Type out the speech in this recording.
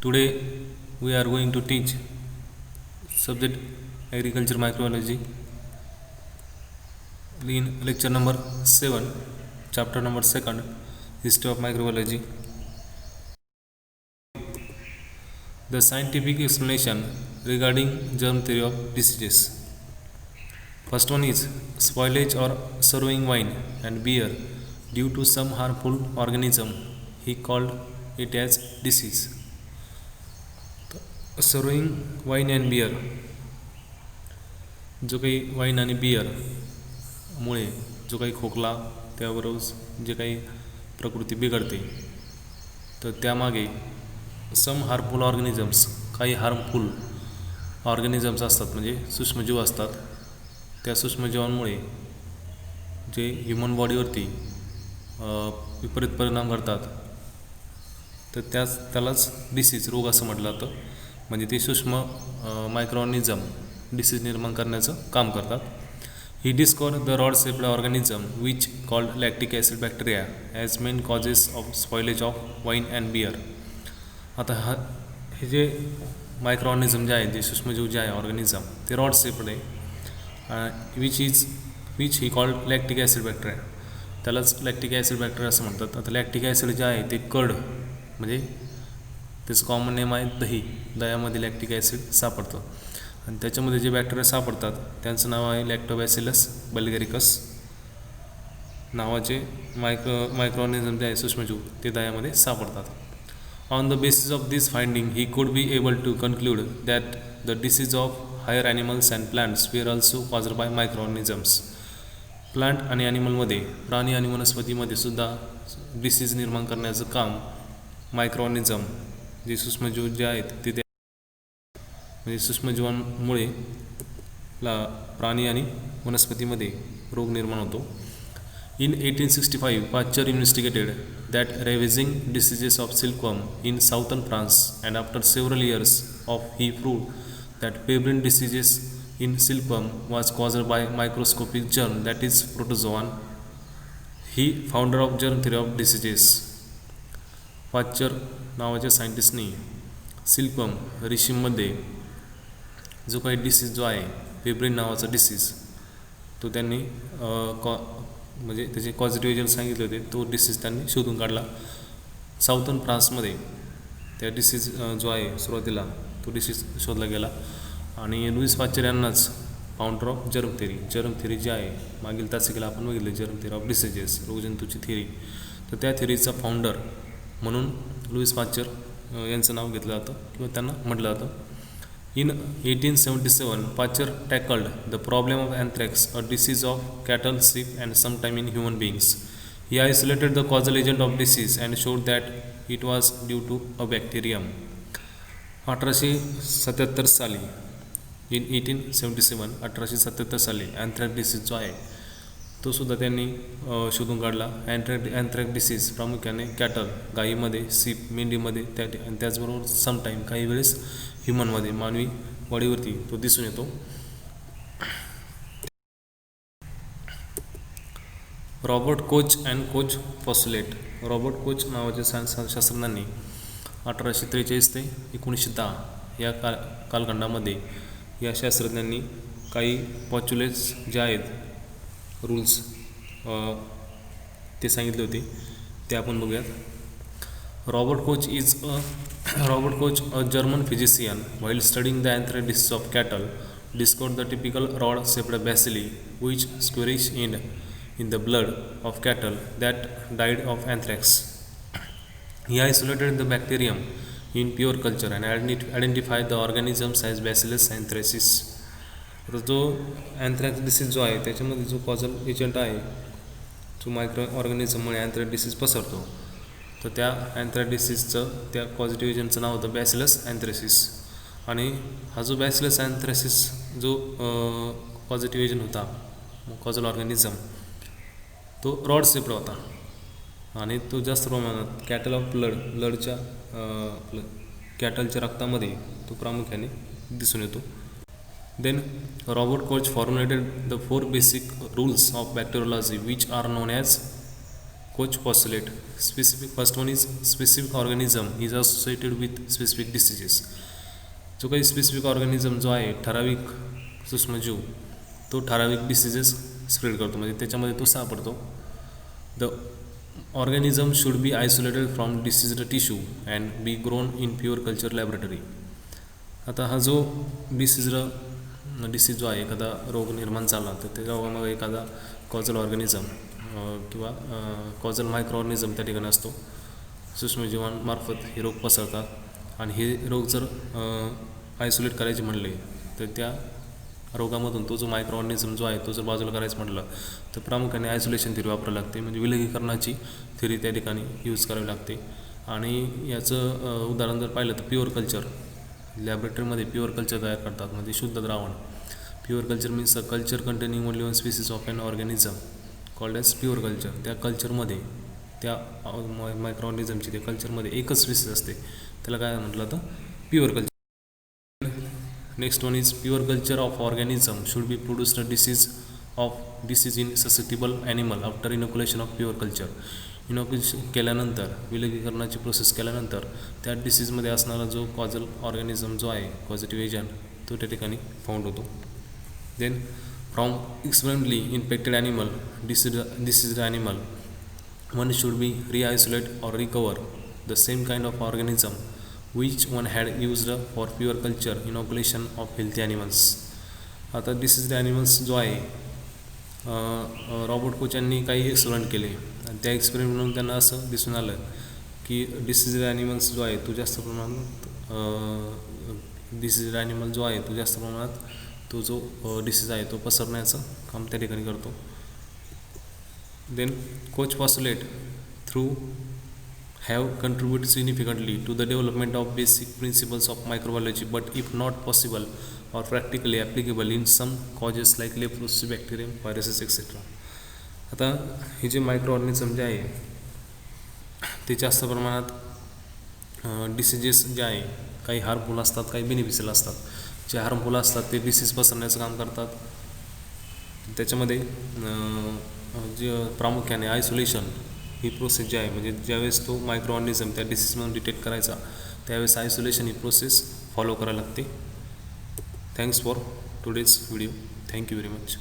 Today we are going to teach subject agriculture microbiology in lecture number 7, chapter number 2, history of microbiology. The scientific explanation regarding germ theory of diseases. First one is spoilage or sorrowing wine and beer due to some harmful organism. He called it as disease. Sorrowing wine and beer, जो काही wine आणि बियरमुळे जो काही खोकला त्याबरोबर जे काही प्रकृती बिघडते, तर त्यामागे सम हार्मफुल ऑर्गॅनिझम्स, काही हार्मफुल ऑर्गॅनिझम्स असतात, म्हणजे सूक्ष्मजीव असतात. त्या सूक्ष्मजीवांमुळे जे ह्युमन बॉडीवरती विपरीत परिणाम करतात, तर त्यालाच डिसीज, रोग असं म्हटलं जातं. म्हणजे ते सूक्ष्म मायक्रोऑर्गॅनिझम डिसीज निर्माण करण्याचं काम करतात. He discover the rod shaped organism which called lactic acid bacteria as main causes of spoilage of wine and beer. आता हे जे मायक्रोऑर्गॅनिझम जे आहे, जे सूक्ष्मजीव जे आहे ऑर्गॅनिझम, ते रॉड शेप्ड आहे, which he called lactic acid bacteria. त्यालाच लॅक्टिक ॲसिड बॅक्टेरिया असं म्हणतात. आता लॅक्टिक ॲसिड जे आहे ते कर्ड, म्हणजे त्याचं कॉमन नेम आहे दही. दह्यामध्ये लॅक्टिक ॲसिड सापडतं आणि त्याच्यामध्ये जे बॅक्टेरिया सापडतात त्यांचं नाव आहे लॅक्टोबॅसिलस बल्गेरिकस नावाचे मायक्रोऑर्गॅनिझम जे आहे सूक्ष्मजीव ते दह्यामध्ये सापडतात. On the basis of this finding he could be able to conclude that the disease of higher animals and plants were also caused by microorganisms. Plant आणि ॲनिमलमध्ये, प्राणी आणि वनस्पतीमध्ये सुद्धा डिसीज निर्माण करण्याचं काम मायक्रोऑर्गॅनिझम, जे सूक्ष्मजीव जे आहेत ते, म्हणजे सूक्ष्मजीवांमुळे प्राणी आणि वनस्पतीमध्ये रोग निर्माण होतो. In 1865 Pasteur investigated that ravaging diseases of silkworm in southern France and after several years of he proved that pebrine diseases in silkworm was caused by microscopic germ that is protozoan. He founder of germ theory of diseases. Pasteur नावाच्या सायंटिस्टनी silkworm रेशीममध्ये जो काही disease जो आहे, pebrine नावाचा disease, तो त्यांनी म्हणजे त्याचे कॉझिटिव्ह एजंट सांगितले होते. तो डिसीज त्यांनी शोधून काढला साऊथर्न फ्रान्समध्ये. त्या डिसीज जो आहे सुरुवातीला तो डिसीज शोधला गेला आणि लुईस पाश्चर यांनाच फाउंडर ऑफ जर्म थेरी जी आहे, मागील तासिकेला आपण बघितलं जर्म थेरी ऑफ डिसीजेस, रोगजंतूची थेरी, तर त्या थेरीचा फाउंडर म्हणून लुईस पाश्चर यांचं नाव घेतलं जातं किंवा त्यांना म्हटलं जातं. In 1877, Pasteur tackled the problem of anthrax, a disease of cattle, sheep, and sometime in human beings. He isolated the causal agent of disease and showed that it was due to a bacterium. 1877 साली, in 1877, 1877 साली anthrax disease जो आहे तो सुद्धा त्यांनी शोधून काढला. Anthrax disease प्रामुख्याने कॅटल, गायीमध्ये, सीप, मेंढीमध्ये, आणि त्याचबरोबर समटाईम, काही वेळेस ह्युमनमध्ये, मानवी बॉडीवरती तो दिसून येतो. Robert Koch and coach postulate. Robert Koch नावाच्या शास्त्रज्ञांनी 1843 ते 1910 या कालखंडामध्ये या शास्त्रज्ञांनी काही पॉच्युलेट्स जे आहेत, रूल्स, ते सांगितले होते. ते आपण बघूयात. Robert Koch, a German physician, while studying the anthrax disease of cattle, discovered the typical rod-shaped bacilli which squarish in the blood of cattle that died of anthrax. He isolated the bacterium in pure culture and identified the organisms as Bacillus anthracis. तर जो anthrax disease जो आहे त्याच्यामध्ये जो कॉझल agent आहे, जो micro ऑर्गॅनिझममुळे anthrax disease पसरतो, तर त्या अँथ्रॅक्स डिसीजचं, त्या पॉझिटिव्ह एजंटचं नाव होतं बॅसिलस अँथ्रेसिस. आणि हा जो बॅसिलस अँथ्रेसिस जो पॉझिटिव्ह एजंट होता, कॉझल ऑर्गॅनिझम, तो रॉड शेप्ड होता आणि तो जास्त प्रमाणात कॅटल ऑफ ब्लडच्या कॅटलच्या रक्तामध्ये तो प्रामुख्याने दिसून येतो. Then Robert Koch formulated the 4 basic rules of bacteriology which are known as Koch postulate. Specific first one is specific organism is associated with specific diseases. जो काही स्पेसिफिक ऑर्गॅनिझम जो आहे ठराविक सूक्ष्मजीव तो ठराविक डिसीजेस स्प्रेड करतो म्हणजे त्याच्यामध्ये तो सापडतो. The organism should B isolated from deceased tissue and B grown in pure culture laboratory. आता हा जो डिसीज जो आहे एखादा रोग निर्माण झाला तर त्या रोगामध्ये एखादा कॉझल ऑर्गॅनिझम किंवा कॉझल मायक्रो ऑर्गॅनिझम त्या ठिकाणी असतो. सूक्ष्मजीवांमार्फत हे रोग पसरतात आणि हे रोग जर आयसोलेट करायचे म्हणले तर त्या रोगामधून तो जो मायक्रो ऑर्गॅनिझम जो आहे तो जर बाजूला करायचं म्हटलं तर प्रामुख्याने आयसोलेशन थिअरी वापरावी लागते म्हणजे विलगीकरणाची थिअरी त्या ठिकाणी यूज करावी लागते. आणि याचं उदाहरण जर पाहिलं तर प्युअर कल्चर. लॅबोरेटरीमध्ये प्युअर कल्चर तयार करतात म्हणजे शुद्ध द्रावण. Pure culture means a culture containing only one species of an organism called as pure culture. त्या कल्चरमध्ये त्या मायक्रो ऑर्गॅनिझमची त्या कल्चरमध्ये एकच स्पीसीज असते त्याला काय म्हटलं तर pure culture. Next one is pure culture of organism should be produced a disease in susceptible animal after inoculation of pure culture. Inoculation केल्यानंतर विलगीकरणाची प्रोसेस केल्यानंतर त्या डिसीजमध्ये असणारा जो कॉझल ऑर्गॅनिझम जो आहे पॉझिटिव्ह एजंट तो त्या ठिकाणी फाउंड होतो. Then from experimentally infected animal diseased animal one should be re-isolate or recover the same kind of organism which one had used for pure culture inoculation of healthy animals. आता deceased animals जो आहे Robert Koch यांनी काही experiment केले आणि त्या एक्सपेरिमेंटमधून त्यांना असं दिसून आलं की डिसीज्ड ॲनिमल्स जो आहे तो जास्त प्रमाणात तो जो डिसीज आहे तो पसरण्याचं काम त्या ठिकाणी करतो. Then Koch postulate through have contributed significantly to the development of basic principles of microbiology, but if not possible or practically applicable in some causes like leprosy, bacterium, viruses, etc. आता हे जे micro organism जे आहे ते जास्त प्रमाणात diseases जे आहे काही हार्मफुल असतात काही बेनिफिशियल असतात. जे हार्मफुल असतात ते डिसीज पसरण्याचं काम करतात. त्याच्यामध्ये जे प्रामुख्याने आयसोलेशन ही प्रोसेस जी आहे म्हणजे ज्यावेळेस तो मायक्रो ऑर्गॅनिझम त्या डिसीजमधून डिटेक्ट करायचा त्यावेळेस आयसोलेशन ही प्रोसेस फॉलो करायला लागते. Thanks for today's video. Thank you very much.